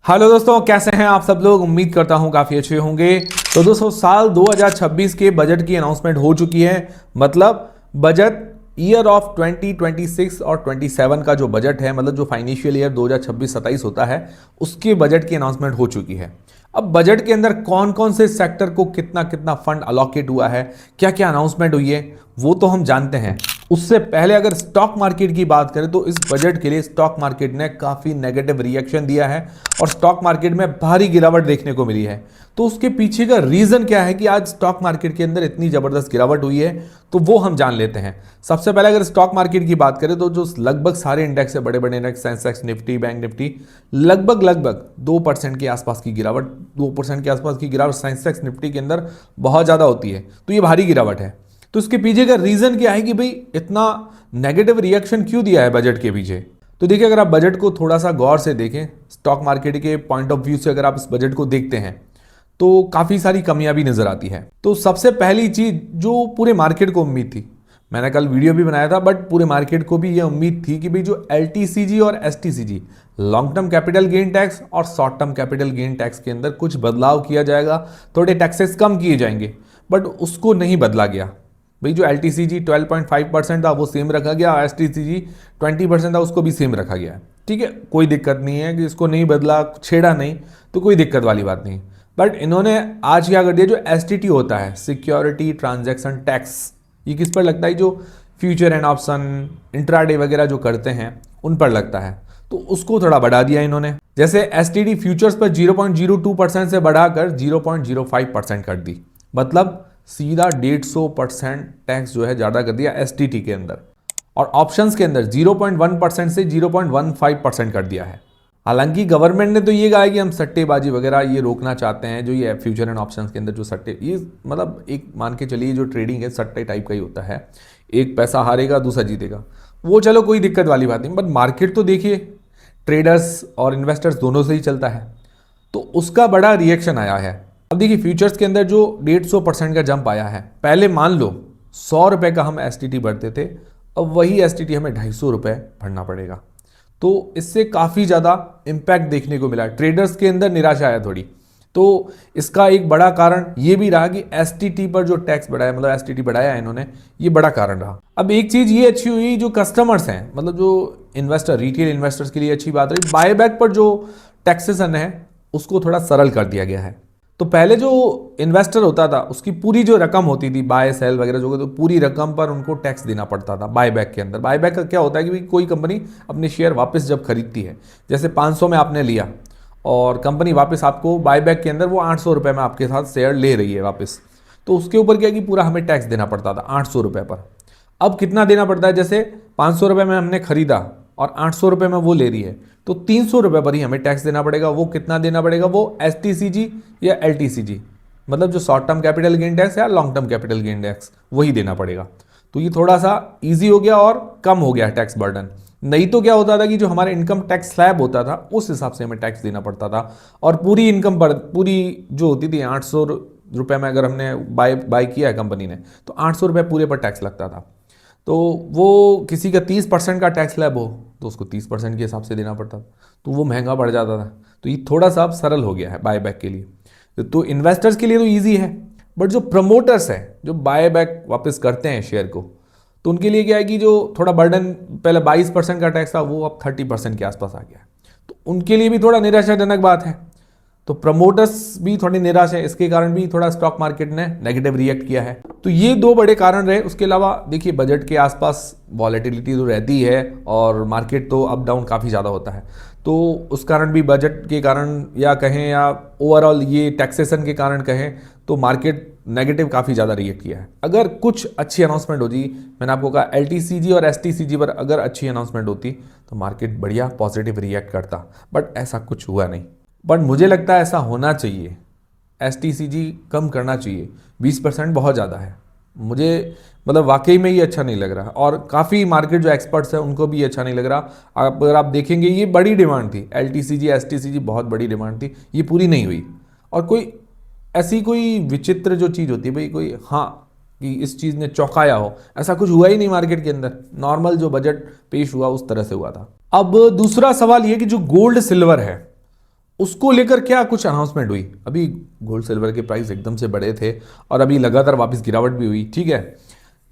Hello दोस्तों, कैसे हैं आप सब लोग। उम्मीद करता हूं काफ़ी अच्छे होंगे। तो दोस्तों, साल 2026 के बजट की अनाउंसमेंट हो चुकी है। मतलब बजट ईयर ऑफ 2026 और 27 का जो बजट है, मतलब जो फाइनेंशियल ईयर 2026-27 होता है, उसके बजट की अनाउंसमेंट हो चुकी है। अब बजट के अंदर कौन कौन से सेक्टर को कितना कितना फंड अलॉकेट हुआ है, क्या क्या अनाउंसमेंट हुई है, वो तो हम जानते हैं। उससे पहले अगर स्टॉक मार्केट की बात करें तो इस बजट के लिए स्टॉक मार्केट ने काफ़ी नेगेटिव रिएक्शन दिया है और स्टॉक मार्केट में भारी गिरावट देखने को मिली है। तो उसके पीछे का रीज़न क्या है कि आज स्टॉक मार्केट के अंदर इतनी ज़बरदस्त गिरावट हुई है, तो वो हम जान लेते हैं। सबसे पहले अगर स्टॉक मार्केट की बात करें तो जो लगभग सारे इंडेक्स है, बड़े बड़े index, Sensex, Nifty, bank Nifty, लगभग लगभग 2% के आसपास की गिरावट, 2% के आसपास की गिरावट सेंसेक्स निफ्टी के अंदर बहुत ज़्यादा होती है। तो ये भारी गिरावट है। तो इसके पीछे का रीज़न क्या है कि भाई इतना नेगेटिव रिएक्शन क्यों दिया है बजट के पीछे। तो देखिए, अगर आप बजट को थोड़ा सा गौर से देखें, स्टॉक मार्केट के पॉइंट ऑफ व्यू से अगर आप इस बजट को देखते हैं तो काफ़ी सारी कमियां भी नज़र आती है। तो सबसे पहली चीज़ जो पूरे मार्केट को उम्मीद थी, मैंने कल वीडियो भी बनाया था, बट पूरे मार्केट को भी ये उम्मीद थी कि भाई जो LTCG और STCG, long term capital gain tax और short term capital gain tax के अंदर कुछ बदलाव किया जाएगा, थोड़े टैक्सेस कम किए जाएंगे, बट उसको नहीं बदला गया। भाई जो LTCG 12.5% था वो सेम रखा गया, और STCG 20% था उसको भी सेम रखा गया। ठीक है, कोई दिक्कत नहीं है कि इसको नहीं बदला, छेड़ा नहीं, तो कोई दिक्कत वाली बात नहीं। बट इन्होंने आज क्या कर दिया, जो STT होता है, सिक्योरिटी ट्रांजैक्शन टैक्स, ये किस पर लगता है, जो फ्यूचर एंड ऑप्शन, इंट्राडे वगैरह जो करते हैं उन पर लगता है, तो उसको थोड़ा बढ़ा दिया इन्होंने। जैसे STT फ्यूचर्स पर 0.02% से बढ़ाकर 0.05% कर दी, मतलब सीधा 150% टैक्स जो है ज़्यादा कर दिया STT के अंदर। और ऑप्शंस के अंदर 0.1% से 0.15% कर दिया है। हालांकि गवर्नमेंट ने तो ये कहा है कि हम सट्टेबाजी वगैरह ये रोकना चाहते हैं, जो ये फ्यूचर एंड ऑप्शंस के अंदर जो सट्टे, ये मतलब एक मान के चलिए जो ट्रेडिंग है सट्टे टाइप का ही होता है, एक पैसा हारेगा दूसरा जीतेगा, वो चलो कोई दिक्कत वाली बात नहीं। बट मार्केट तो देखिए, ट्रेडर्स और इन्वेस्टर्स दोनों से ही चलता है, तो उसका बड़ा रिएक्शन आया है। अब देखिए, फ्यूचर्स के अंदर जो 150% का जंप आया है, पहले मान लो 100 रुपये का हम STT भरते थे, अब वही STT हमें 250 रुपये भरना पड़ेगा। तो इससे काफ़ी ज़्यादा इम्पैक्ट देखने को मिला, ट्रेडर्स के अंदर निराशा है थोड़ी। तो इसका एक बड़ा कारण ये भी रहा कि STT पर जो टैक्स बढ़ाया, मतलब STT बढ़ाया है इन्होंने, ये बड़ा कारण रहा। अब एक चीज़ ये अच्छी हुई, जो कस्टमर्स हैं, मतलब जो इन्वेस्टर, रिटेल इन्वेस्टर्स के लिए अच्छी बात रही, बायबैक पर जो टैक्सेशन है उसको थोड़ा सरल कर दिया गया है। तो पहले जो इन्वेस्टर होता था उसकी पूरी जो रकम होती थी, बाय सेल वगैरह जो, तो पूरी रकम पर उनको टैक्स देना पड़ता था बायबैक के अंदर। बायबैक का क्या होता है कि भाई कोई कंपनी अपने शेयर वापस जब खरीदती है, जैसे 500 में आपने लिया और कंपनी वापस आपको बायबैक के अंदर वो 800 रुपये में आपके साथ शेयर ले रही है वापस, तो उसके ऊपर क्या है कि पूरा हमें टैक्स देना पड़ता था 800 रुपये पर। अब कितना देना पड़ता है, जैसे 500 रुपये में हमने खरीदा और 800 रुपये में वो ले रही है, तो 300 रुपये पर ही हमें टैक्स देना पड़ेगा। वो कितना देना पड़ेगा, वो STCG या LTCG, मतलब जो short term capital gain tax या long term capital gain tax, वही देना पड़ेगा। तो ये थोड़ा सा ईजी हो गया और कम हो गया टैक्स बर्डन। नहीं तो क्या होता था कि जो हमारा इनकम टैक्स स्लैब होता था उस हिसाब से हमें टैक्स देना पड़ता था, और पूरी इनकम पर, पूरी जो होती थी 800 रुपये में अगर हमने बाय किया है कंपनी ने, तो 800 रुपये पूरे पर टैक्स लगता था। तो वो किसी का 30% का टैक्स स्लैब हो तो उसको 30% के हिसाब से देना पड़ता था, तो वो महंगा पड़ जाता था। तो ये थोड़ा सा अब सरल हो गया है बायबैक के लिए। तो इन्वेस्टर्स के लिए तो ईजी है, बट जो प्रमोटर्स हैं, जो बायबैक वापस करते हैं शेयर को, तो उनके लिए क्या है कि जो थोड़ा बर्डन, पहले 22% का टैक्स था वो अब 30% के आसपास आ गया है, तो उनके लिए भी थोड़ा निराशाजनक बात है। तो प्रमोटर्स भी थोड़ी निराश है, इसके कारण भी थोड़ा स्टॉक मार्केट ने नेगेटिव रिएक्ट किया है। तो ये दो बड़े कारण रहे। उसके अलावा देखिए, बजट के आसपास वॉलेटिलिटी तो रहती है और मार्केट तो अप डाउन काफ़ी ज़्यादा होता है, तो उस कारण भी, बजट के कारण या कहें या ओवरऑल ये टैक्सेशन के कारण कहें, तो मार्केट नेगेटिव काफ़ी ज़्यादा रिएक्ट किया है। अगर कुछ अच्छी अनाउंसमेंट होती, मैंने आपको कहा LTCG और STCG पर अगर अच्छी अनाउंसमेंट होती तो मार्केट बढ़िया पॉजिटिव रिएक्ट करता, बट ऐसा कुछ हुआ नहीं। बट मुझे लगता है ऐसा होना चाहिए, STCG कम करना चाहिए, 20% बहुत ज़्यादा है। मुझे मतलब वाकई में ये अच्छा नहीं लग रहा, और काफ़ी मार्केट जो एक्सपर्ट्स हैं उनको भी ये अच्छा नहीं लग रहा। अगर आप देखेंगे, ये बड़ी डिमांड थी, LTCG STCG बहुत बड़ी डिमांड थी, ये पूरी नहीं हुई। और कोई ऐसी कोई विचित्र जो चीज़ होती है भाई, कोई हाँ कि इस चीज़ ने चौंकाया हो, ऐसा कुछ हुआ ही नहीं मार्केट के अंदर। नॉर्मल जो बजट पेश हुआ उस तरह से हुआ था। अब दूसरा सवाल ये कि जो गोल्ड सिल्वर है उसको लेकर क्या कुछ अनाउंसमेंट हुई? अभी गोल्ड सिल्वर के प्राइस एकदम से बढ़े थे और अभी लगातार वापस गिरावट भी हुई, ठीक है।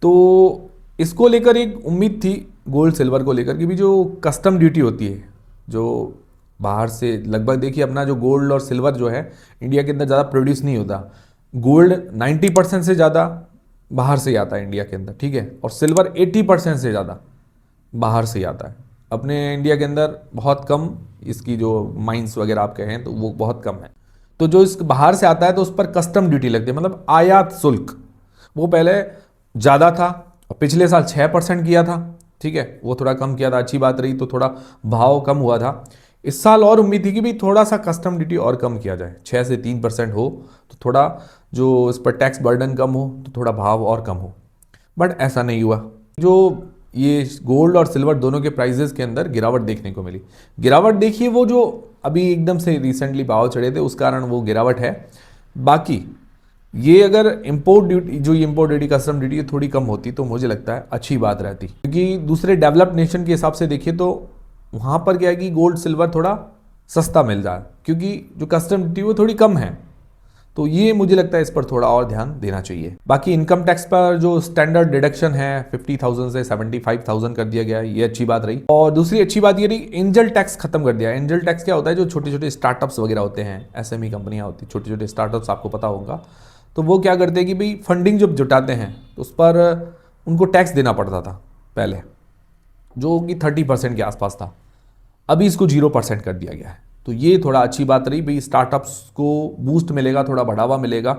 तो इसको लेकर एक उम्मीद थी गोल्ड सिल्वर को लेकर कि भी जो कस्टम ड्यूटी होती है, जो बाहर से लगभग देखिए अपना जो गोल्ड और सिल्वर जो है इंडिया के अंदर ज़्यादा प्रोड्यूस नहीं होता। गोल्ड 90% से ज़्यादा बाहर से ही आता है इंडिया के अंदर, ठीक है, और सिल्वर 80% से ज़्यादा बाहर से ही आता है। अपने इंडिया के अंदर बहुत कम इसकी जो माइंस वगैरह आप कहें तो वो बहुत कम है। तो जो इस बाहर से आता है तो उस पर कस्टम ड्यूटी लगती है, मतलब आयात शुल्क। वो पहले ज़्यादा था और पिछले साल 6% किया था, ठीक है, वो थोड़ा कम किया था, अच्छी बात रही, तो थोड़ा भाव कम हुआ था। इस साल और उम्मीद थी कि भी थोड़ा सा कस्टम ड्यूटी और कम किया जाए, 6 से 3% हो तो थोड़ा जो इस पर टैक्स बर्डन कम हो तो थोड़ा भाव और कम हो, बट ऐसा नहीं हुआ। जो ये गोल्ड और सिल्वर दोनों के प्राइजेस के अंदर गिरावट देखने को मिली। गिरावट देखिए वो जो अभी एकदम से रिसेंटली भाव चढ़े थे उस कारण वो गिरावट है। बाकी ये अगर इंपोर्ट ड्यूटी, जो ये इंपोर्ट ड्यूटी कस्टम ड्यूटी थोड़ी कम होती तो मुझे लगता है अच्छी बात रहती, क्योंकि दूसरे डेवलप्ड नेशन के हिसाब से देखिए तो वहाँ पर क्या है कि गोल्ड सिल्वर थोड़ा सस्ता मिल रहा है, क्योंकि जो कस्टम ड्यूटी वो थोड़ी कम है। तो ये मुझे लगता है इस पर थोड़ा और ध्यान देना चाहिए। बाकी इनकम टैक्स पर जो स्टैंडर्ड डिडक्शन है 50,000 से 75,000 कर दिया गया है, ये अच्छी बात रही। और दूसरी अच्छी बात ये रही, एंजल टैक्स खत्म कर दिया। एंजल टैक्स क्या होता है? जो छोटे छोटे स्टार्टअप्स वगैरह होते हैं, एसएमई कंपनियां होती हैं, छोटे छोटे स्टार्टअप्स, आपको पता होगा, तो वो क्या करते हैं कि भाई फंडिंग जब जुटाते हैं तो उस पर उनको टैक्स देना पड़ता था पहले, जो कि 30% के आसपास था। अभी इसको 0% कर दिया गया है। तो ये थोड़ा अच्छी बात रही भाई, स्टार्टअप्स को बूस्ट मिलेगा, थोड़ा बढ़ावा मिलेगा,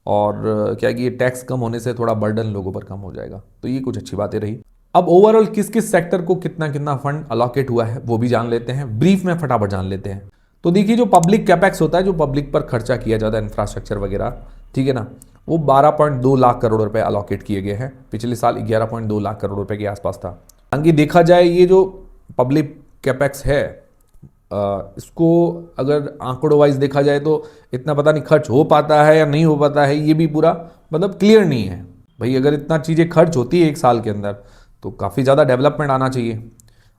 और क्या कि ये टैक्स कम होने से थोड़ा बर्डन लोगों पर कम हो जाएगा। तो ये कुछ अच्छी बातें रही। अब ओवरऑल किस किस सेक्टर को कितना कितना फंड अलोकेट हुआ है वो भी जान लेते हैं, ब्रीफ में फटाफट जान लेते हैं। तो देखिए जो पब्लिक कैपेक्स होता है, जो पब्लिक पर खर्चा किया जाता है, इंफ्रास्ट्रक्चर वगैरह, ठीक है ना, वो 12.2 लाख करोड़ रुपए अलोकेट किए गए हैं। पिछले साल 11.2 लाख करोड़ रुपए के आसपास था। हालांकि देखा जाए ये जो पब्लिक कैपेक्स है, इसको अगर आंकड़ों वाइज देखा जाए तो इतना पता नहीं खर्च हो पाता है या नहीं हो पाता है, ये भी पूरा मतलब क्लियर नहीं है भाई। अगर इतना चीज़ें खर्च होती है एक साल के अंदर तो काफ़ी ज़्यादा डेवलपमेंट आना चाहिए।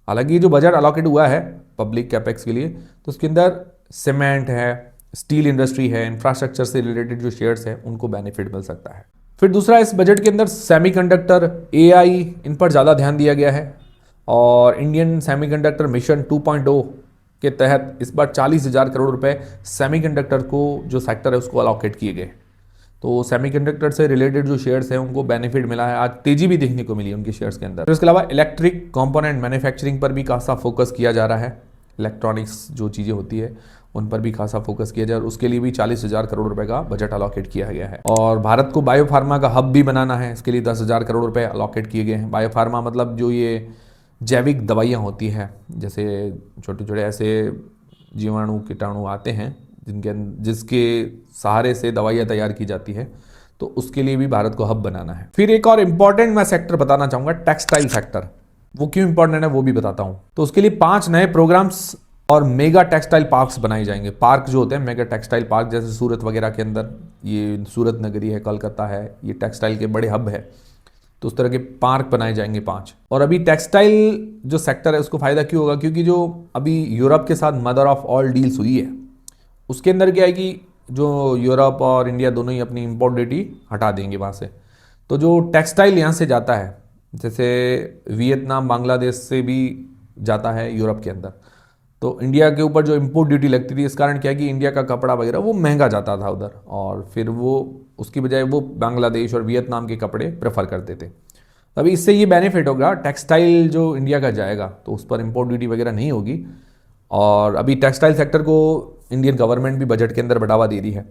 हालांकि ये जो बजट अलॉकेट हुआ है पब्लिक कैपेक्स के लिए, तो उसके अंदर सीमेंट है, स्टील इंडस्ट्री है, इंफ्रास्ट्रक्चर से रिलेटेड जो शेयर्स हैं उनको बेनिफिट मिल सकता है। फिर दूसरा, इस बजट के अंदर सेमीकंडक्टर, एआई, इन पर ज़्यादा ध्यान दिया गया है। और इंडियन सेमीकंडक्टर मिशन 2.0 के तहत इस बार 40,000 करोड़ रुपए सेमीकंडक्टर को जो सेक्टर है उसको अलॉकेट किए गए। तो सेमीकंडक्टर से रिलेटेड जो शेयर्स हैं उनको बेनिफिट मिला है, आज तेजी भी देखने को मिली उनके शेयर्स के अंदर। तो इसके अलावा इलेक्ट्रिक कंपोनेंट मैन्युफैक्चरिंग पर भी खासा फोकस किया जा रहा है। इलेक्ट्रॉनिक्स जो चीज़ें होती है उन पर भी खासा फोकस किया जाए, और उसके लिए भी 40,000 करोड़ रुपए का बजट अलॉकेट किया गया है। और भारत को बायोफार्मा का हब भी बनाना है, इसके लिए 10,000 करोड़ रुपए अलॉकेट किए गए हैं। बायोफार्मा मतलब जो ये जैविक दवाइयाँ होती हैं, जैसे छोटे छोटे ऐसे जीवाणु कीटाणु आते हैं जिसके सहारे से दवाइयाँ तैयार की जाती है, तो उसके लिए भी भारत को हब बनाना है। फिर एक और इम्पॉर्टेंट मैं सेक्टर बताना चाहूँगा, टेक्सटाइल सेक्टर। वो क्यों इंपॉर्टेंट है वो भी बताता हूँ। तो उसके लिए 5 नए प्रोग्राम्स और मेगा टेक्सटाइल पार्क्स बनाए जाएंगे। पार्क जो होते हैं मेगा टेक्सटाइल पार्क, जैसे सूरत वगैरह के अंदर, ये सूरत नगरी है, कोलकाता है, ये टेक्सटाइल के बड़े हब है, तो उस तरह के पार्क बनाए जाएंगे 5। और अभी टेक्सटाइल जो सेक्टर है उसको फायदा क्यों होगा? क्योंकि जो अभी यूरोप के साथ मदर ऑफ ऑल डील्स हुई है, उसके अंदर क्या है कि जो यूरोप और इंडिया दोनों ही अपनी इंपोर्ट ड्यूटी हटा देंगे वहाँ से। तो जो टेक्सटाइल यहाँ से जाता है, जैसे वियतनाम, बांग्लादेश से भी जाता है यूरोप के अंदर, तो इंडिया के ऊपर जो इंपोर्ट ड्यूटी लगती थी, इस कारण क्या है कि इंडिया का कपड़ा वगैरह वो महंगा जाता था उधर, और फिर वो उसकी बजाय वो बांग्लादेश और वियतनाम के कपड़े प्रेफर करते थे। अभी इससे ये बेनिफिट होगा, टेक्सटाइल जो इंडिया का जाएगा तो उस पर इंपोर्ट ड्यूटी वगैरह नहीं होगी। और अभी टेक्सटाइल सेक्टर को इंडियन गवर्नमेंट भी बजट के अंदर बढ़ावा दे रही है,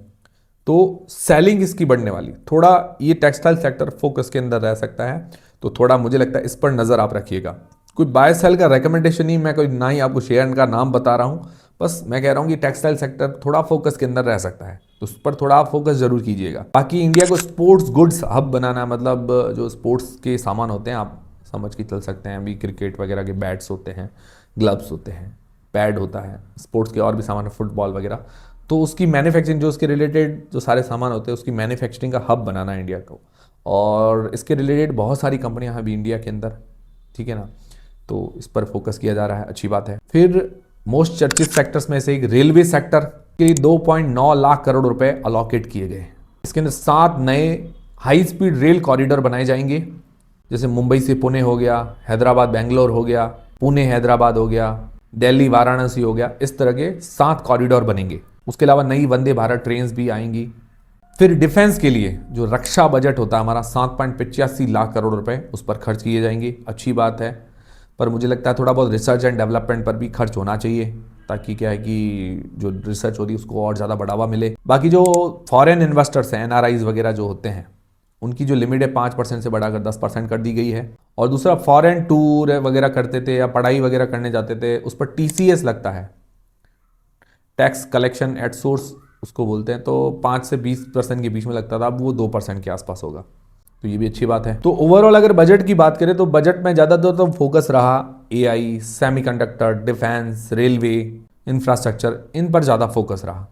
तो सेलिंग इसकी बढ़ने वाली। थोड़ा ये टेक्सटाइल सेक्टर फोकस के अंदर रह सकता है, तो थोड़ा मुझे लगता है इस पर नज़र आप रखिएगा। कोई बाय सेल का रिकमेंडेशन नहीं, मैं कोई ना ही आपको शेयर का नाम बता रहा हूँ, बस मैं कह रहा हूँ कि टेक्सटाइल सेक्टर थोड़ा फोकस के अंदर रह सकता है, तो उस पर थोड़ा आप फोकस जरूर कीजिएगा। बाकी इंडिया को स्पोर्ट्स गुड्स हब बनाना, मतलब जो स्पोर्ट्स के सामान होते हैं आप समझ के चल सकते हैं, अभी क्रिकेट वगैरह के बैट्स होते हैं, ग्लव्स होते हैं, पैड होता है, स्पोर्ट्स के और भी सामान, फुटबॉल वगैरह, तो उसकी मैन्युफैक्चरिंग, जो उसके रिलेटेड जो सारे सामान होते हैं उसकी मैन्युफैक्चरिंग का हब बनाना है इंडिया को। और इसके रिलेटेड बहुत सारी कंपनियां हैं अभी इंडिया के अंदर, ठीक है ना, तो इस पर फोकस किया जा रहा है, अच्छी बात है। फिर मोस्ट चर्चित सेक्टर्स में से एक रेलवे सेक्टर के लिए 2.9 लाख करोड़ रुपए अलॉकेट किए गए। इसके अंदर 7 नए हाई स्पीड रेल कॉरिडोर बनाए जाएंगे, जैसे मुंबई से पुणे हो गया, हैदराबाद बेंगलोर हो गया, पुणे हैदराबाद हो गया, दिल्ली वाराणसी हो गया। इस तरह के 7 कॉरिडोर बनेंगे। उसके अलावा नई वंदे भारत ट्रेन भी आएंगी। फिर डिफेंस के लिए जो रक्षा बजट होता है हमारा 7.85 लाख करोड़ रुपए उस पर खर्च किए जाएंगे। अच्छी बात है, पर मुझे लगता है थोड़ा बहुत रिसर्च एंड डेवलपमेंट पर भी खर्च होना चाहिए, ताकि क्या है कि जो रिसर्च होती है उसको और ज़्यादा बढ़ावा मिले। बाकी जो फॉरेन इन्वेस्टर्स हैं, एनआरआईज वगैरह जो होते हैं, उनकी जो लिमिट है 5% से बढ़ाकर 10% कर दी गई है। और दूसरा, फॉरेन टूर वगैरह करते थे या पढ़ाई वगैरह करने जाते थे, उस पर टीसीएस लगता है, टैक्स कलेक्शन एट सोर्स उसको बोलते हैं, तो 5 से 20% के बीच में लगता था, अब वो 2% के आसपास होगा। तो ये भी अच्छी बात है। तो ओवरऑल अगर बजट की बात करें तो बजट में ज़्यादातर तो फोकस रहा AI, semiconductor, defence, railway, infrastructure, इन पर ज़्यादा फोकस रहा।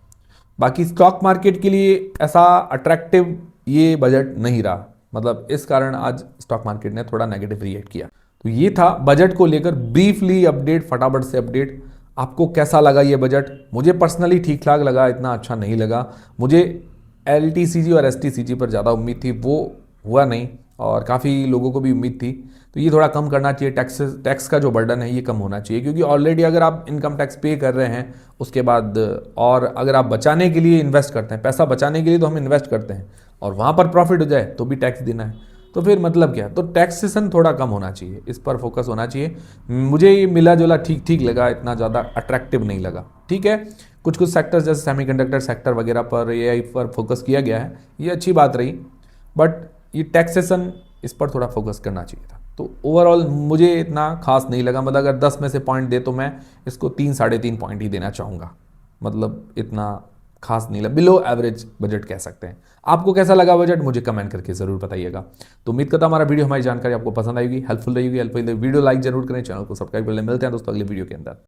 बाकी स्टॉक मार्केट के लिए ऐसा अट्रैक्टिव ये बजट नहीं रहा, मतलब इस कारण आज स्टॉक मार्केट ने थोड़ा नेगेटिव रिएक्ट किया। तो ये था बजट को लेकर ब्रीफली अपडेट, फटाफट से अपडेट। आपको कैसा लगा ये बजट? मुझे पर्सनली ठीक ठाक लगा, इतना अच्छा नहीं लगा। मुझे एलटीसीजी और एसटीसीजी पर ज़्यादा उम्मीद थी, वो हुआ नहीं, और काफ़ी लोगों को भी उम्मीद थी। तो ये थोड़ा कम करना चाहिए, टैक्स का जो बर्डन है ये कम होना चाहिए, क्योंकि ऑलरेडी अगर आप इनकम टैक्स पे कर रहे हैं उसके बाद, और अगर आप बचाने के लिए इन्वेस्ट करते हैं, पैसा बचाने के लिए तो हम इन्वेस्ट करते हैं, और वहाँ पर प्रॉफिट हो जाए तो भी टैक्स देना है, तो फिर मतलब क्या? तो टैक्सेशन थोड़ा कम होना चाहिए, इस पर फोकस होना चाहिए। मुझे ये मिला जुला ठीक ठीक लगा, इतना ज़्यादा अट्रैक्टिव नहीं लगा। ठीक है, कुछ कुछ सेक्टर्स जैसे सेमीकंडक्टर सेक्टर वगैरह पर, एआई पर फोकस किया गया है, ये अच्छी बात रही, बट ये टैक्सेशन इस पर थोड़ा फोकस करना चाहिए था। तो ओवरऑल मुझे इतना खास नहीं लगा, मतलब अगर 10 में से पॉइंट दे तो मैं इसको 3 साढ़े 3 पॉइंट ही देना चाहूँगा, मतलब इतना खास नहीं लगा, बिलो एवरेज बजट कह सकते हैं। आपको कैसा लगा बजट, मुझे कमेंट करके जरूर बताइएगा। तो उम्मीद करता हूं हमारा वीडियो, हमारी जानकारी आपको पसंद आएगी, हेल्पफुल रहेगी। हेल्पफुल वीडियो लाइक जरूर करें, चैनल को सब्सक्राइब कर लें। मिलते हैं दोस्तों अगले वीडियो के अंदर।